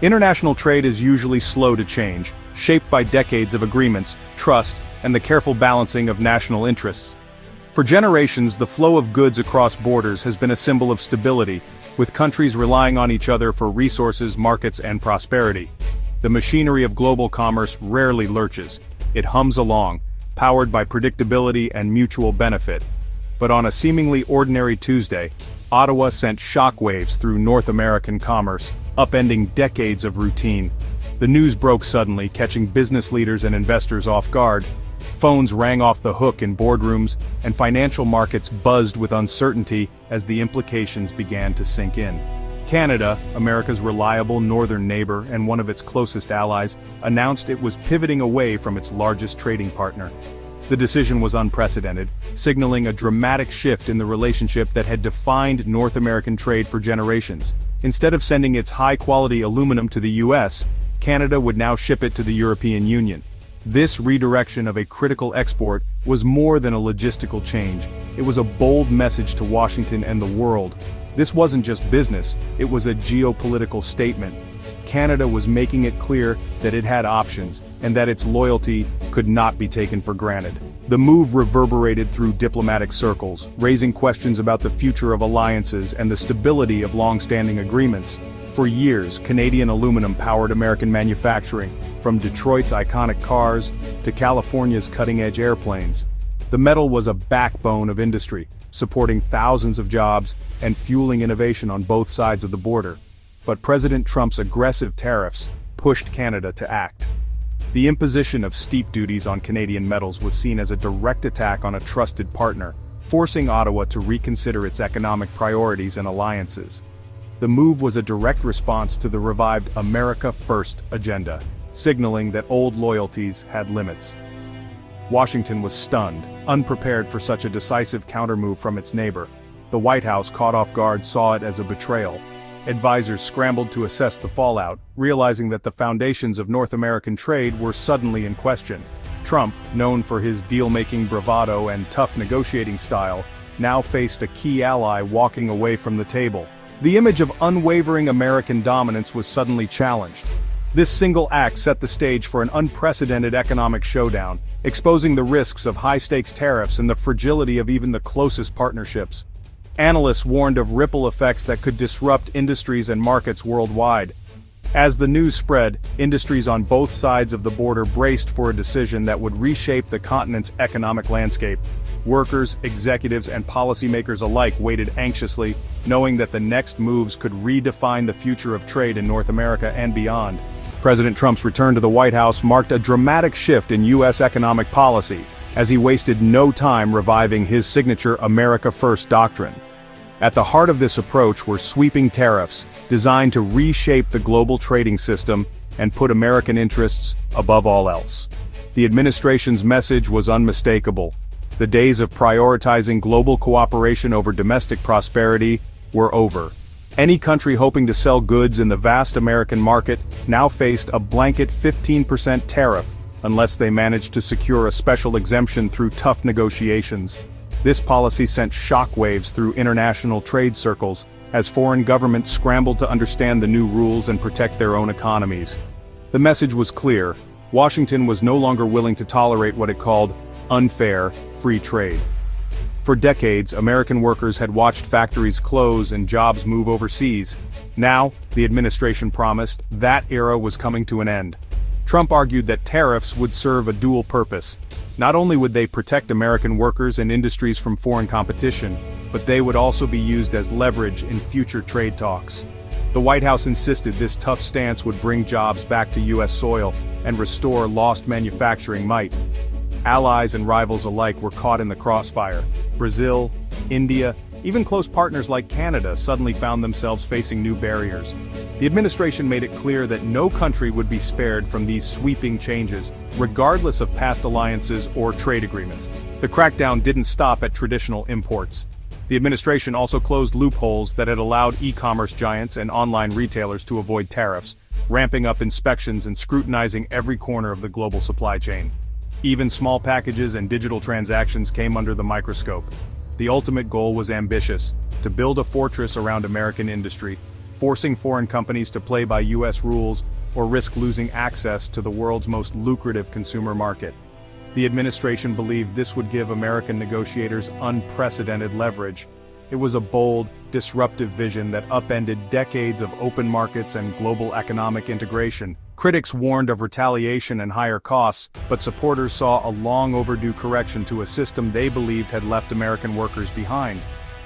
International trade is usually slow to change, shaped by decades of agreements, trust, and the careful balancing of national interests. For generations, the flow of goods across borders has been a symbol of stability, with countries relying on each other for resources, markets, and prosperity. The machinery of global commerce rarely lurches. It hums along, powered by predictability and mutual benefit. But on a seemingly ordinary Tuesday, Ottawa sent shockwaves through North American commerce, upending decades of routine. The news broke suddenly, catching business leaders and investors off guard. Phones rang off the hook in boardrooms, and financial markets buzzed with uncertainty as the implications began to sink in. Canada, America's reliable northern neighbor and one of its closest allies, announced it was pivoting away from its largest trading partner. The decision was unprecedented, signaling a dramatic shift in the relationship that had defined North American trade for generations. Instead of sending its high-quality aluminum to the US, Canada would now ship it to the European Union. This redirection of a critical export was more than a logistical change. It was a bold message to Washington and the world. This wasn't just business, it was a geopolitical statement. Canada was making it clear that it had options, and that its loyalty could not be taken for granted. The move reverberated through diplomatic circles, raising questions about the future of alliances and the stability of long-standing agreements. For years, Canadian aluminum powered American manufacturing, from Detroit's iconic cars to California's cutting-edge airplanes. The metal was a backbone of industry, supporting thousands of jobs and fueling innovation on both sides of the border. But President Trump's aggressive tariffs pushed Canada to act. The imposition of steep duties on Canadian metals was seen as a direct attack on a trusted partner, forcing Ottawa to reconsider its economic priorities and alliances. The move was a direct response to the revived America First agenda, signaling that old loyalties had limits. Washington was stunned, unprepared for such a decisive countermove from its neighbor. The White House, caught off guard, saw it as a betrayal. Advisors scrambled to assess the fallout, realizing that the foundations of North American trade were suddenly in question. Trump, known for his deal-making bravado and tough negotiating style, now faced a key ally walking away from the table. The image of unwavering American dominance was suddenly challenged. This single act set the stage for an unprecedented economic showdown, exposing the risks of high-stakes tariffs and the fragility of even the closest partnerships. Analysts warned of ripple effects that could disrupt industries and markets worldwide. As the news spread, industries on both sides of the border braced for a decision that would reshape the continent's economic landscape. Workers, executives, and policymakers alike waited anxiously, knowing that the next moves could redefine the future of trade in North America and beyond. President Trump's return to the White House marked a dramatic shift in U.S. economic policy, as he wasted no time reviving his signature America First doctrine. At the heart of this approach were sweeping tariffs, designed to reshape the global trading system and put American interests above all else. The administration's message was unmistakable. The days of prioritizing global cooperation over domestic prosperity were over. Any country hoping to sell goods in the vast American market now faced a blanket 15% tariff, unless they managed to secure a special exemption through tough negotiations. This policy sent shockwaves through international trade circles, as foreign governments scrambled to understand the new rules and protect their own economies. The message was clear: Washington was no longer willing to tolerate what it called unfair free trade. For decades, American workers had watched factories close and jobs move overseas. Now, the administration promised, that era was coming to an end. Trump argued that tariffs would serve a dual purpose. Not only would they protect American workers and industries from foreign competition, but they would also be used as leverage in future trade talks. The White House insisted this tough stance would bring jobs back to U.S. soil and restore lost manufacturing might. Allies and rivals alike were caught in the crossfire. Brazil, India, even close partners like Canada suddenly found themselves facing new barriers. The administration made it clear that no country would be spared from these sweeping changes, regardless of past alliances or trade agreements. The crackdown didn't stop at traditional imports. The administration also closed loopholes that had allowed e-commerce giants and online retailers to avoid tariffs, ramping up inspections and scrutinizing every corner of the global supply chain. Even small packages and digital transactions came under the microscope. The ultimate goal was ambitious: to build a fortress around American industry, forcing foreign companies to play by U.S. rules or risk losing access to the world's most lucrative consumer market. The administration believed this would give American negotiators unprecedented leverage. It was a bold, disruptive vision that upended decades of open markets and global economic integration. Critics warned of retaliation and higher costs, but supporters saw a long overdue correction to a system they believed had left American workers behind.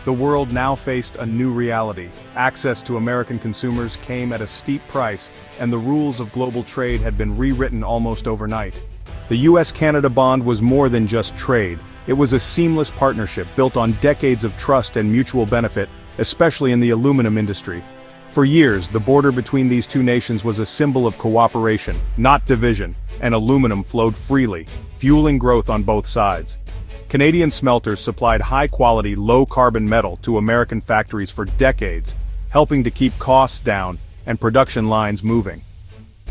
The world now faced a new reality. Access to American consumers came at a steep price, and the rules of global trade had been rewritten almost overnight. The US-Canada bond was more than just trade. It was a seamless partnership built on decades of trust and mutual benefit, especially in the aluminum industry. For years, the border between these two nations was a symbol of cooperation, not division, and aluminum flowed freely, fueling growth on both sides. Canadian smelters supplied high-quality, low-carbon metal to American factories for decades, helping to keep costs down and production lines moving.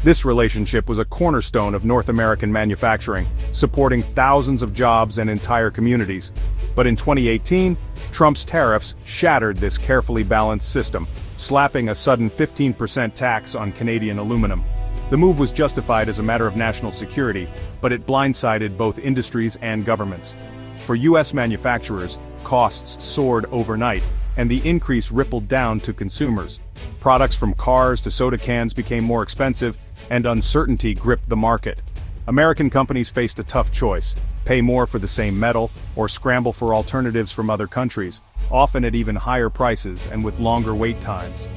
This relationship was a cornerstone of North American manufacturing, supporting thousands of jobs and entire communities. But in 2018, Trump's tariffs shattered this carefully balanced system, slapping a sudden 15% tax on Canadian aluminum. The move was justified as a matter of national security, but it blindsided both industries and governments. For U.S. manufacturers, costs soared overnight, and the increase rippled down to consumers. Products from cars to soda cans became more expensive, and uncertainty gripped the market. American companies faced a tough choice: pay more for the same metal, or scramble for alternatives from other countries, often at even higher prices and with longer wait times.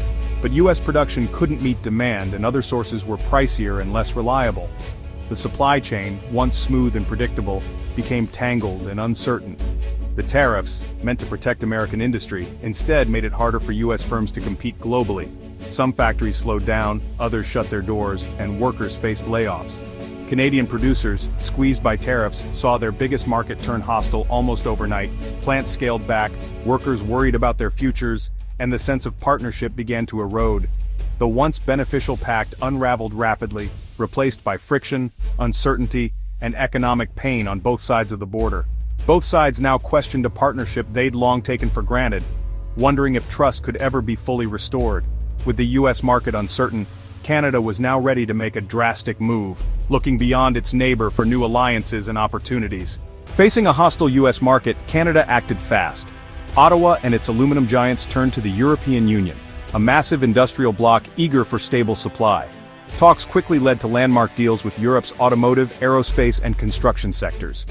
But U.S. production couldn't meet demand, and other sources were pricier and less reliable. The supply chain, once smooth and predictable, became tangled and uncertain. The tariffs, meant to protect American industry, instead made it harder for U.S. firms to compete globally. Some factories slowed down, others shut their doors, and workers faced layoffs. Canadian producers, squeezed by tariffs, saw their biggest market turn hostile almost overnight. Plants scaled back, workers worried about their futures, and the sense of partnership began to erode. The once beneficial pact unraveled rapidly, replaced by friction, uncertainty, and economic pain on both sides of the border. Both sides now questioned a partnership they'd long taken for granted, wondering if trust could ever be fully restored. With the U.S. market uncertain, Canada was now ready to make a drastic move, looking beyond its neighbor for new alliances and opportunities. Facing a hostile U.S. market, Canada acted fast. Ottawa and its aluminum giants turned to the European Union, a massive industrial bloc eager for stable supply. Talks quickly led to landmark deals with Europe's automotive, aerospace, and construction sectors.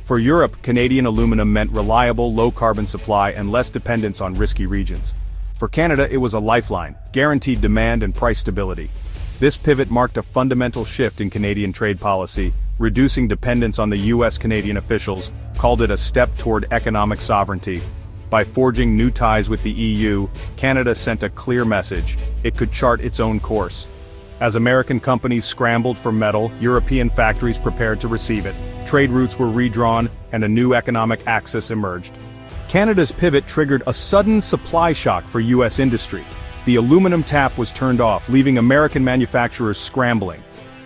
For Europe, Canadian aluminum meant reliable, low-carbon supply and less dependence on risky regions. For Canada, it was a lifeline, guaranteed demand and price stability. This pivot marked a fundamental shift in Canadian trade policy, reducing dependence on the U.S. Canadian officials called it a step toward economic sovereignty. By forging new ties with the EU, Canada sent a clear message: it could chart its own course. As American companies scrambled for metal, European factories prepared to receive it. Trade routes were redrawn, and a new economic axis emerged. Canada's pivot triggered a sudden supply shock for U.S. industry. The aluminum tap was turned off, leaving American manufacturers scrambling.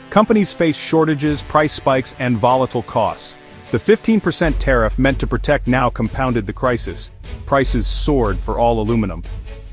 Companies faced shortages, price spikes, and volatile costs. The 15% tariff meant to protect now compounded the crisis. Prices soared for all aluminum.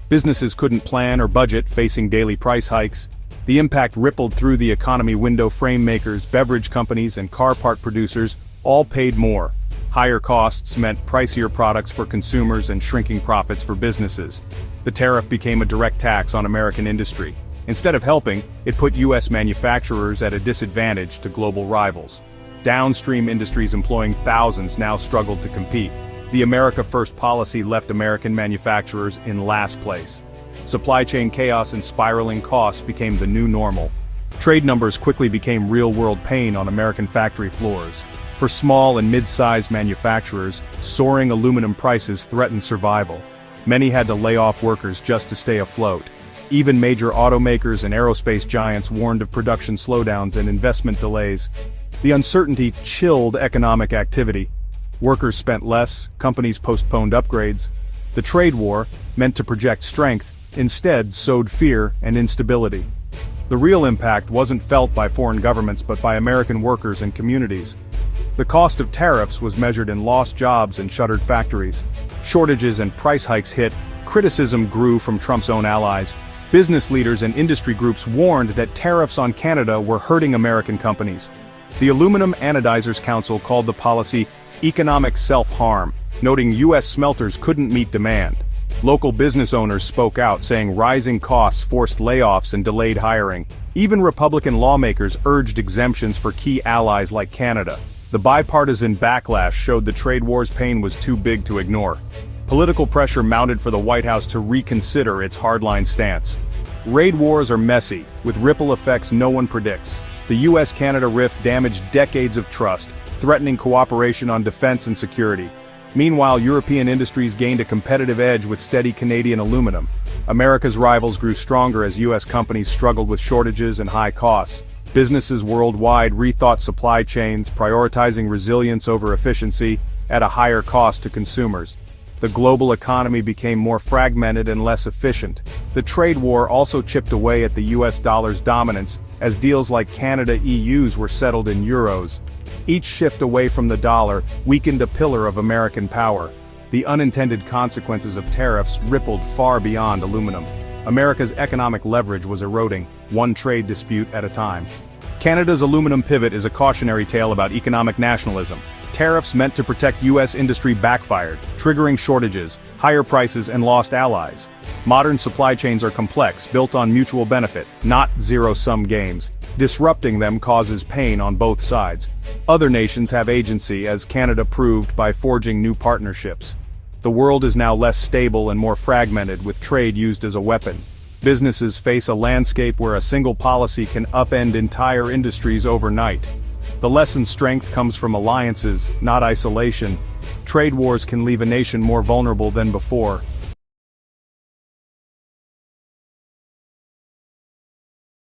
Businesses couldn't plan or budget, facing daily price hikes. The impact rippled through the economy. Window frame makers, beverage companies, and car part producers all paid more. Higher costs meant pricier products for consumers and shrinking profits for businesses. The tariff became a direct tax on American industry. Instead of helping, it put U.S. manufacturers at a disadvantage to global rivals. Downstream industries employing thousands now struggled to compete. The America First policy left American manufacturers in last place. Supply chain chaos and spiraling costs became the new normal. Trade numbers quickly became real-world pain on American factory floors. For small and mid-sized manufacturers, soaring aluminum prices threatened survival. Many had to lay off workers just to stay afloat. Even major automakers and aerospace giants warned of production slowdowns and investment delays. The uncertainty chilled economic activity. Workers spent less, companies postponed upgrades. The trade war, meant to project strength, instead sowed fear and instability. The real impact wasn't felt by foreign governments but by American workers and communities. The cost of tariffs was measured in lost jobs and shuttered factories. Shortages and price hikes hit. Criticism grew from Trump's own allies. Business leaders and industry groups warned that tariffs on Canada were hurting American companies. The Aluminum Anodizers Council called the policy economic self-harm, noting U.S. smelters couldn't meet demand. Local business owners spoke out, saying rising costs forced layoffs and delayed hiring. Even Republican lawmakers urged exemptions for key allies like Canada. The bipartisan backlash showed the trade war's pain was too big to ignore. Political pressure mounted for the White House to reconsider its hardline stance. Trade wars are messy, with ripple effects no one predicts. The US-Canada rift damaged decades of trust, threatening cooperation on defense and security. Meanwhile, European industries gained a competitive edge with steady Canadian aluminum. America's rivals grew stronger as US companies struggled with shortages and high costs. Businesses worldwide rethought supply chains, prioritizing resilience over efficiency, at a higher cost to consumers. The global economy became more fragmented and less efficient. The trade war also chipped away at the US dollar's dominance, as deals like Canada-EU's were settled in euros. Each shift away from the dollar weakened a pillar of American power. The unintended consequences of tariffs rippled far beyond aluminum. America's economic leverage was eroding, one trade dispute at a time. Canada's aluminum pivot is a cautionary tale about economic nationalism. Tariffs meant to protect U.S. industry backfired, triggering shortages, higher prices, and lost allies. Modern supply chains are complex, built on mutual benefit, not zero-sum games. Disrupting them causes pain on both sides. Other nations have agency, as Canada proved by forging new partnerships. The world is now less stable and more fragmented, with trade used as a weapon. Businesses face a landscape where a single policy can upend entire industries overnight. The lesson's strength comes from alliances, not isolation. Trade wars can leave a nation more vulnerable than before.